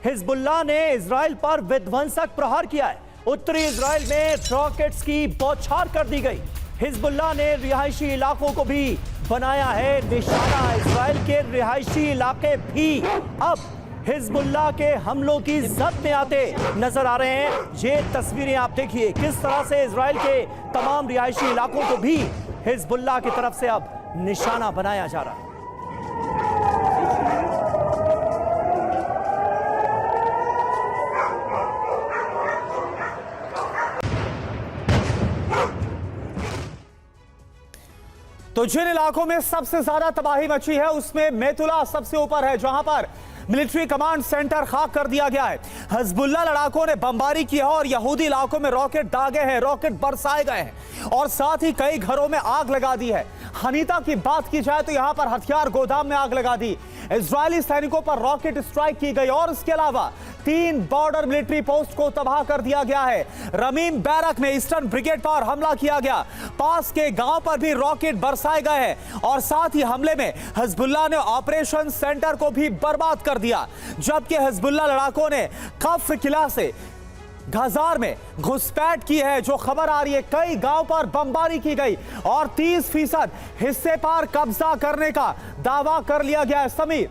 Hezbollah ने Israel पर विध्वंसक प्रहार किया है। उत्तरी इजराइल में रॉकेट्स की बौछार कर दी गई। हिजबुल्लाह ने रिहायशी इलाकों को भी बनाया है निशाना। इजराइल के रिहायशी इलाके भी अब हिजबुल्लाह के हमलों की जद में आते नजर आ रहे हैं। ये तस्वीरें आप देखिए किस तरह से इजराइल के तमाम रिहायशी इलाकों को भी हिजबुल्लाह की तरफ से अब निशाना बनाया जा रहा है। तो जिन इलाकों में सबसे ज्यादा तबाही मची है उसमें मेतुला सबसे ऊपर है, जहां पर मिलिट्री कमांड सेंटर खाक कर दिया गया है। हिजबुल्लाह लड़ाकों ने बमबारी की है और यहूदी इलाकों में रॉकेट दागे हैं, रॉकेट बरसाए गए हैं और साथ ही कई घरों में आग लगा दी है। हनीता की बात की जाए तो यहां पर हथियार गोदाम में आग लगा दी। इजरायली सैनिकों पर रॉकेट स्ट्राइक की गई और इसके अलावा 3 बॉर्डर मिलिट्री पोस्ट को तबाह कर दिया गया है। रमीम बैरक में ईस्टर्न ब्रिगेड पर हमला किया गया। पास के गांव पर भी रॉकेट बरसाए गए हैं और साथ ही हमले में हिजबुल्लाह ने ऑपरेशन सेंटर को भी बर्बाद कर दिया। जबकि हिजबुल्लाह लड़ाकों ने कफ किला से गाजार में घुसपैठ की है। जो खबर आ रही है कई गांव पर बमबारी की गई और 30% हिस्से पर कब्जा करने का दावा कर लिया गया है। समीर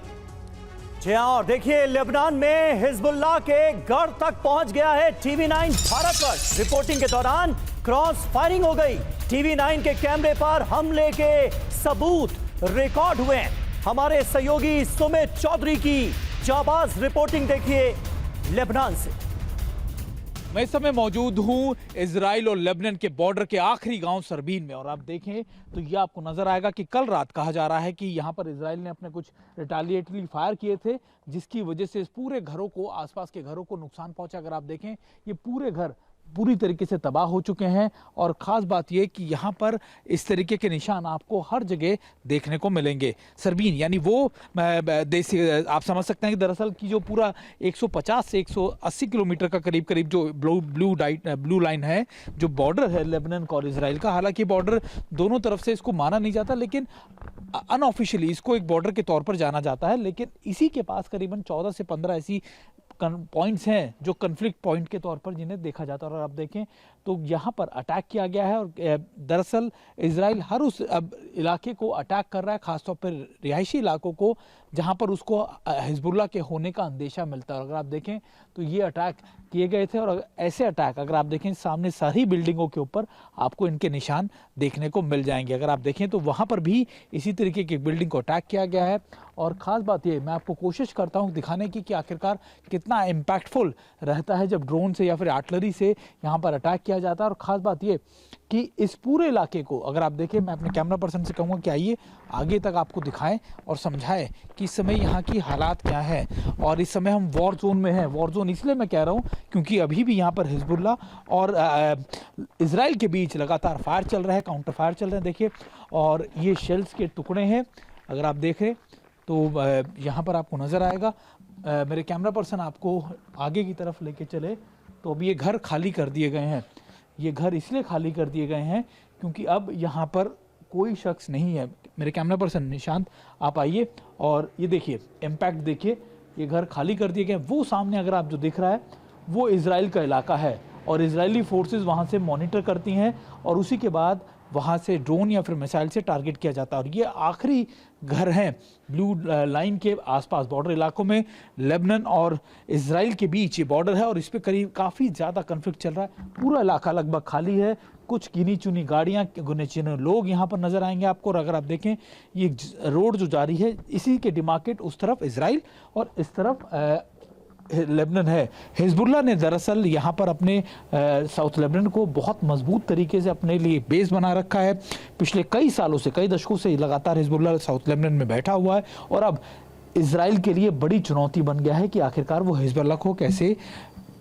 जी हां, और देखिए लेबनान में हिजबुल्लाह के गढ़ तक पहुंच गया है TV9 भारतवर्ष। रिपोर्टिंग के दौरान क्रॉस फायरिंग हो गई। TV9 के कैमरे पर हमले के सबूत रिकॉर्ड हुए हैं। हमारे सहयोगी सुमित चौधरी की जाबाज रिपोर्टिंग देखिए लेबनान से। मैं इस समय मौजूद हूं इजराइल और लेबनान के बॉर्डर के आखिरी गांव सरबीन में और आप देखें तो ये आपको नजर आएगा कि कल रात कहा जा रहा है कि यहां पर इजराइल ने अपने कुछ रिटालिएटरी फायर किए थे जिसकी वजह से इस पूरे घरों को, आसपास के घरों को नुकसान पहुंचा। अगर आप देखें ये पूरे घर पूरी तरीके से तबाह हो चुके हैं और ख़ास बात यह कि यहाँ पर इस तरीके के निशान आपको हर जगह देखने को मिलेंगे। सरबीन यानी वो देसी, आप समझ सकते हैं कि दरअसल की जो पूरा 150 से 180 किलोमीटर का करीब करीब जो ब्लू लाइन है, जो बॉर्डर है लेबनान और इजराइल का। हालांकि बॉर्डर दोनों तरफ से इसको माना नहीं जाता, लेकिन अनऑफिशियली इसको एक बॉर्डर के तौर पर जाना जाता है। लेकिन इसी के पास करीबन 14 से 15 ऐसी पॉइंट्स हैं जो कन्फ्लिक्ट पॉइंट के तौर पर जिन्हें देखा जाता है। और आप देखें तो यहाँ पर अटैक किया गया है और दरअसल इजराइल हर उस इलाके को अटैक कर रहा है, खासतौर पर रिहायशी इलाकों को जहाँ पर उसको हिजबुल्लाह के होने का अंदेशा मिलता है। अगर आप देखें तो ये अटैक किए गए थे और ऐसे अटैक अगर आप देखें सामने सारी बिल्डिंगों के ऊपर आपको इनके निशान देखने को मिल जाएंगे। अगर आप देखें तो वहाँ पर भी इसी तरीके की बिल्डिंग को अटैक किया गया है। और ख़ास बात ये, मैं आपको कोशिश करता हूँ दिखाने की कि आखिरकार कितना इम्पैक्टफुल रहता है जब ड्रोन से या फिर आर्टिलरी से यहाँ पर अटैक किया जाता है। और ख़ास बात ये कि इस पूरे इलाके को अगर आप देखें, मैं अपने कैमरा पर्सन से कहूँगा कि आइए आगे तक आपको दिखाएं और समझाएं कि इस समय यहाँ की हालात क्या है। और इस समय हम वॉर जोन में हैं। वॉर जोन इसलिए मैं कह रहा हूँ क्योंकि अभी भी यहाँ पर हिजबुल्लाह और इजराइल के बीच लगातार फायर चल रहा है, काउंटर फायर चल रहे हैं। देखिए, और ये शेल्स के टुकड़े हैं अगर आप देखें तो यहाँ पर आपको नज़र आएगा। मेरे कैमरा पर्सन आपको आगे की तरफ लेके चले तो अभी ये घर खाली कर दिए गए हैं। ये घर इसलिए खाली कर दिए गए हैं क्योंकि अब यहाँ पर कोई शख्स नहीं है। मेरे कैमरा पर्सन निशांत आप आइए और ये देखिए इम्पैक्ट देखिए, ये घर खाली कर दिए गए। वो सामने अगर आप जो दिख रहा है वो इजराइल का इलाका है और इजरायली फोर्सेस वहाँ से मॉनिटर करती हैं और उसी के बाद वहाँ से ड्रोन या फिर मिसाइल से टारगेट किया जाता है। और ये आखिरी घर हैं ब्लू लाइन के आसपास बॉर्डर इलाकों में। लेबनान और इजराइल के बीच ये बॉर्डर है और इस पर करीब काफ़ी ज़्यादा कन्फ्लिक्ट चल रहा है। पूरा इलाका लगभग खाली है, कुछ गिनी चुनी गाड़ियाँ, गिने चुने लोग यहाँ पर नज़र आएंगे आपको। और अगर आप देखें ये रोड जो जारी है इसी के डिमार्केट उस तरफ इजराइल और इस तरफ लेबनान है। हिजबुल्लाह ने दरअसल यहाँ पर अपने साउथ लेबनान को बहुत मजबूत तरीके से अपने लिए बेस बना रखा है। पिछले कई सालों से, कई दशकों से लगातार हिजबुल्लाह साउथ लेबनान में बैठा हुआ है और अब इजराइल के लिए बड़ी चुनौती बन गया है कि आखिरकार वो हिजबुल्लाह को कैसे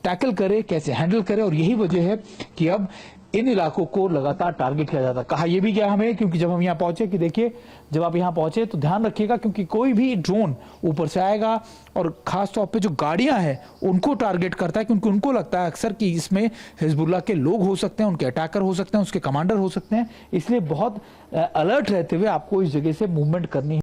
टैकल करे, कैसे हैंडल करे। और यही वजह है कि अब इन इलाकों को लगातार टारगेट किया जाता है। कहा यह भी गया हमें क्योंकि जब हम यहाँ पहुंचे कि देखिए जब आप यहाँ पहुंचे तो ध्यान रखिएगा क्योंकि कोई भी ड्रोन ऊपर से आएगा और खास तौर पे जो गाड़ियां हैं उनको टारगेट करता है क्योंकि उनको लगता है अक्सर कि इसमें हिजबुल्लाह के लोग हो सकते हैं, उनके अटैकर हो सकते हैं, उसके कमांडर हो सकते हैं। इसलिए बहुत अलर्ट रहते हुए आपको इस जगह से मूवमेंट करनी है।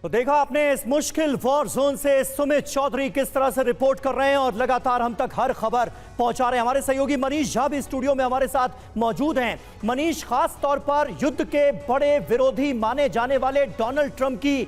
तो देखा आपने इस मुश्किल वॉर जोन से सुमित चौधरी किस तरह से रिपोर्ट कर रहे हैं और लगातार हम तक हर खबर पहुंचा रहे हैं। हमारे सहयोगी मनीष झा भी स्टूडियो में हमारे साथ मौजूद हैं। मनीष, खास तौर पर युद्ध के बड़े विरोधी माने जाने वाले डोनाल्ड ट्रंप की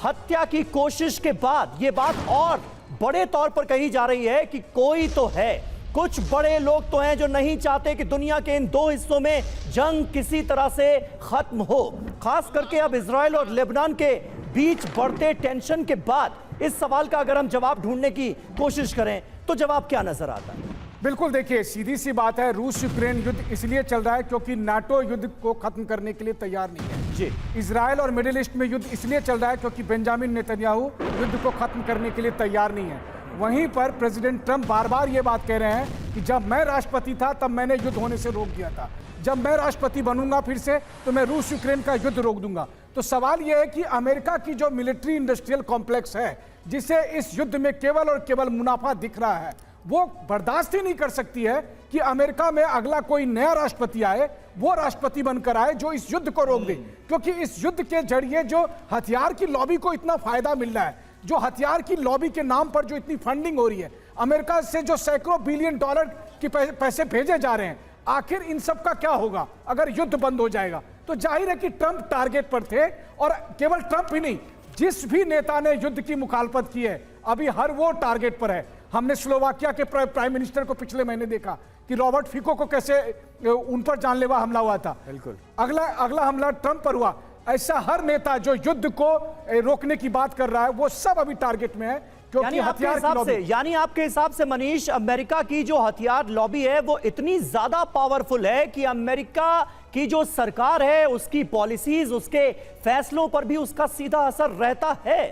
हत्या की कोशिश के बाद यह बात और बड़े तौर पर कही जा रही है कि कोई तो है, कुछ बड़े लोग तो हैं जो नहीं चाहते कि दुनिया के इन दो हिस्सों में जंग किसी तरह से खत्म हो। खास करके अब इजराइल और लेबनान के बीच बढ़ते टेंशन के बाद इस सवाल का अगर हम जवाब ढूंढने की कोशिश करें तो जवाब क्या नजर आता है? बिल्कुल, देखिए सीधी सी बात है, रूस यूक्रेन युद्ध इसलिए चल रहा है क्योंकि नाटो युद्ध को खत्म करने के लिए तैयार नहीं है जी। इजराइल और मिडिल ईस्ट में युद्ध इसलिए चल रहा है क्योंकि बेंजामिन नेतन्याहू युद्ध को खत्म करने के लिए तैयार नहीं है। वहीं पर प्रेसिडेंट ट्रंप बार बार ये बात कह रहे हैं कि जब मैं राष्ट्रपति था तब मैंने युद्ध होने से रोक दिया था, जब मैं राष्ट्रपति बनूंगा फिर से तो मैं रूस यूक्रेन का युद्ध रोक दूंगा। तो सवाल यह है कि अमेरिका की जो मिलिट्री इंडस्ट्रियल कॉम्प्लेक्स है, जिसे इस युद्ध में केवल और केवल मुनाफा दिख रहा है, वो बर्दाश्त ही नहीं कर सकती है कि अमेरिका में अगला कोई नया राष्ट्रपति आए, वो राष्ट्रपति बनकर आए जो इस युद्ध को रोक दे। क्योंकि इस युद्ध के जरिए जो हथियार की लॉबी को इतना फायदा मिल रहा है, जो हथियार की लॉबी के नाम पर जो इतनी फंडिंग हो रही है, अमेरिका से जो सैकड़ों बिलियन डॉलर के पैसे भेजे जा रहे हैं, आखिर इन सब का क्या होगा अगर युद्ध बंद हो जाएगा? तो जाहिर है कि ट्रंप टारगेट पर थे, और केवल ट्रंप ही नहीं, जिस भी नेता ने युद्ध की मुखालफत की है अभी हर वो टारगेट पर है। हमने स्लोवाकिया के प्राइम मिनिस्टर को पिछले महीने देखा कि रॉबर्ट फिको को कैसे उन पर जानलेवा हमला हुआ था। बिल्कुल, अगला हमला ट्रंप पर हुआ। ऐसा हर नेता जो युद्ध को रोकने की बात कर रहा है वो सब अभी टारगेट में है, क्योंकि हथियार की लॉबी। यानी आपके हिसाब से मनीष, अमेरिका की जो हथियार लॉबी है वो इतनी ज्यादा पावरफुल है कि अमेरिका की जो सरकार है उसकी पॉलिसीज, उसके फैसलों पर भी उसका सीधा असर रहता है।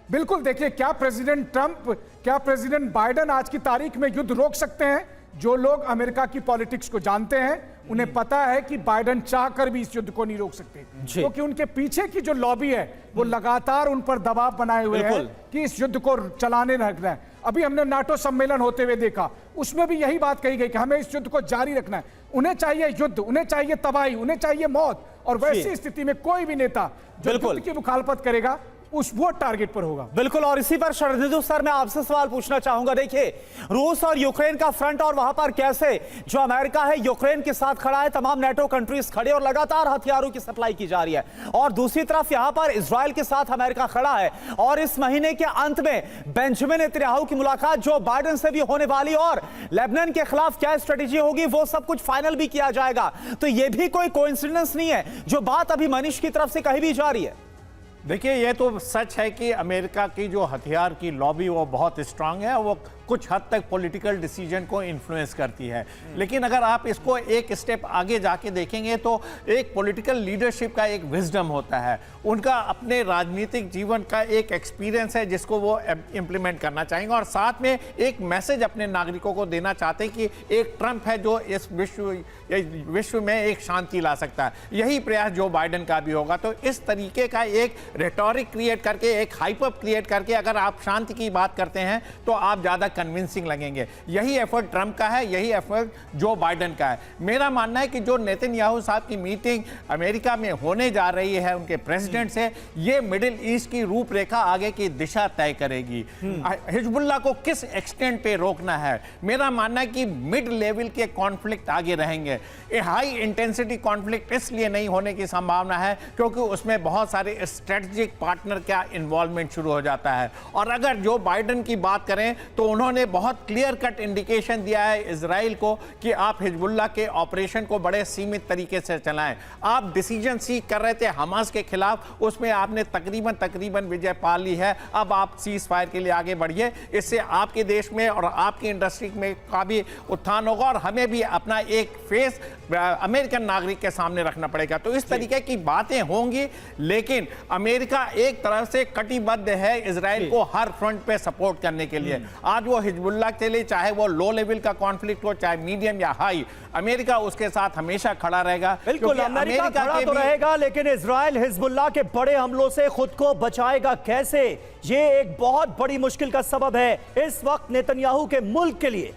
बिल्कुल, देखिए क्या प्रेसिडेंट ट्रंप, क्या प्रेसिडेंट बाइडेन आज की तारीख में युद्ध रोक सकते हैं? जो लोग अमेरिका की पॉलिटिक्स को जानते हैं उन्हें पता है कि बाइडेन चाहकर भी इस युद्ध को नहीं रोक सकते, क्योंकि उनके पीछे की जो लॉबी है वो लगातार उन पर दबाव बनाए हुए है कि इस युद्ध को चलाने रखना है। अभी हमने नाटो सम्मेलन होते हुए देखा, उसमें भी यही बात कही गई कि हमें इस युद्ध को जारी रखना है। उन्हें चाहिए युद्ध, उन्हें चाहिए तबाही, उन्हें चाहिए मौत, और वैसी स्थिति में कोई भी नेता जो युद्ध की मुखालफत करेगा वो टारगेट पर होगा। बिल्कुल, और इसी पर शरदिदु सर मैं आपसे सवाल पूछना चाहूंगा। देखिए, रूस और यूक्रेन का फ्रंट, और वहां पर कैसे जो अमेरिका है यूक्रेन के साथ खड़ा है, तमाम नेटो कंट्रीज खड़े और लगातार हथियारों की सप्लाई की जा रही है, और दूसरी तरफ यहां पर इजराइल के साथ अमेरिका खड़ा है। और इस महीने के अंत में बेंजामिन नेतन्याहू की मुलाकात जो बाइडेन से भी होने वाली, और लेबनान के खिलाफ क्या स्ट्रेटेजी होगी वो सब कुछ फाइनल भी किया जाएगा। तो यह भी कोई कोइंसिडेंस नहीं है जो बात अभी मनीष की तरफ से कही भी जा रही है। देखिए, ये तो सच है कि अमेरिका की जो हथियार की लॉबी वो बहुत स्ट्रांग है, वो कुछ हद तक पॉलिटिकल डिसीजन को इन्फ्लुएंस करती है। लेकिन अगर आप इसको एक स्टेप आगे जाके देखेंगे तो एक पॉलिटिकल लीडरशिप का एक विजडम होता है, उनका अपने राजनीतिक जीवन का एक एक्सपीरियंस है जिसको वो इम्प्लीमेंट करना चाहेंगे, और साथ में एक मैसेज अपने नागरिकों को देना चाहते हैं कि एक ट्रंप है जो इस विश्व में एक शांति ला सकता है। यही प्रयास जो बाइडेन का भी होगा। तो इस तरीके का एक रेटोरिक क्रिएट करके, एक हाइप क्रिएट करके अगर आप शांति की बात करते हैं तो आप ज़्यादा कन्विंसिंग लगेंगे। यही एफर्ट ट्रंप का है, यही एफर्ट जो बाइडेन का है। मेरा मानना है कि जो नेतन्याहू साहब की मीटिंग अमेरिका में होने जा रही है उनके प्रेसिडेंट से, ये मिडिल ईस्ट की रूपरेखा आगे की दिशा तय करेगी। हिजबुल्लाह को किस एक्सटेंट पे रोकना है, मेरा मानना है कि मिड लेवल के कॉन्फ्लिक्ट आगे रहेंगे। हाई इंटेंसिटी कॉन्फ्लिक्ट इसलिए नहीं होने की संभावना है क्योंकि उसमें बहुत सारे स्ट्रेटेजिक पार्टनर का इन्वॉल्वमेंट शुरू हो जाता है। और अगर जो बाइडेन की बात करें तो उन्होंने बहुत क्लियर कट इंडिकेशन दिया है इजराइल को कि आप हिजबुल्लाह के ऑपरेशन को बड़े सीमित तरीके से चलाएं। आप डिसीजन सीख कर रहे थे हमास के खिलाफ, उसमें आपने तकरीबन विजय पा ली है। अब आप सीज फायर के लिए आगे बढ़िए, इससे आपके देश में और आपकी इंडस्ट्री में का भी उत्थान होगा, और हमें भी अपना एक फेस अमेरिकन नागरिक के सामने रखना पड़ेगा। तो इस तरीके की बातें होंगी, लेकिन अमेरिका एक तरह से कटिबद्ध है इजराइल को हर फ्रंट पे सपोर्ट करने के लिए। आज वो हिजबुल्लाह के लिए, चाहे वो लो लेवल का कॉन्फ्लिक्ट हो, चाहे मीडियम या हाई, अमेरिका उसके साथ हमेशा खड़ा रहेगा। बिल्कुल, अमेरिका खड़ा तो रहेगा, लेकिन इजराइल हिजबुल्लाह के बड़े हमलों से खुद को बचाएगा कैसे, ये एक बहुत बड़ी मुश्किल का सबब है इस वक्त नेतन्याहू के मुल्क के लिए।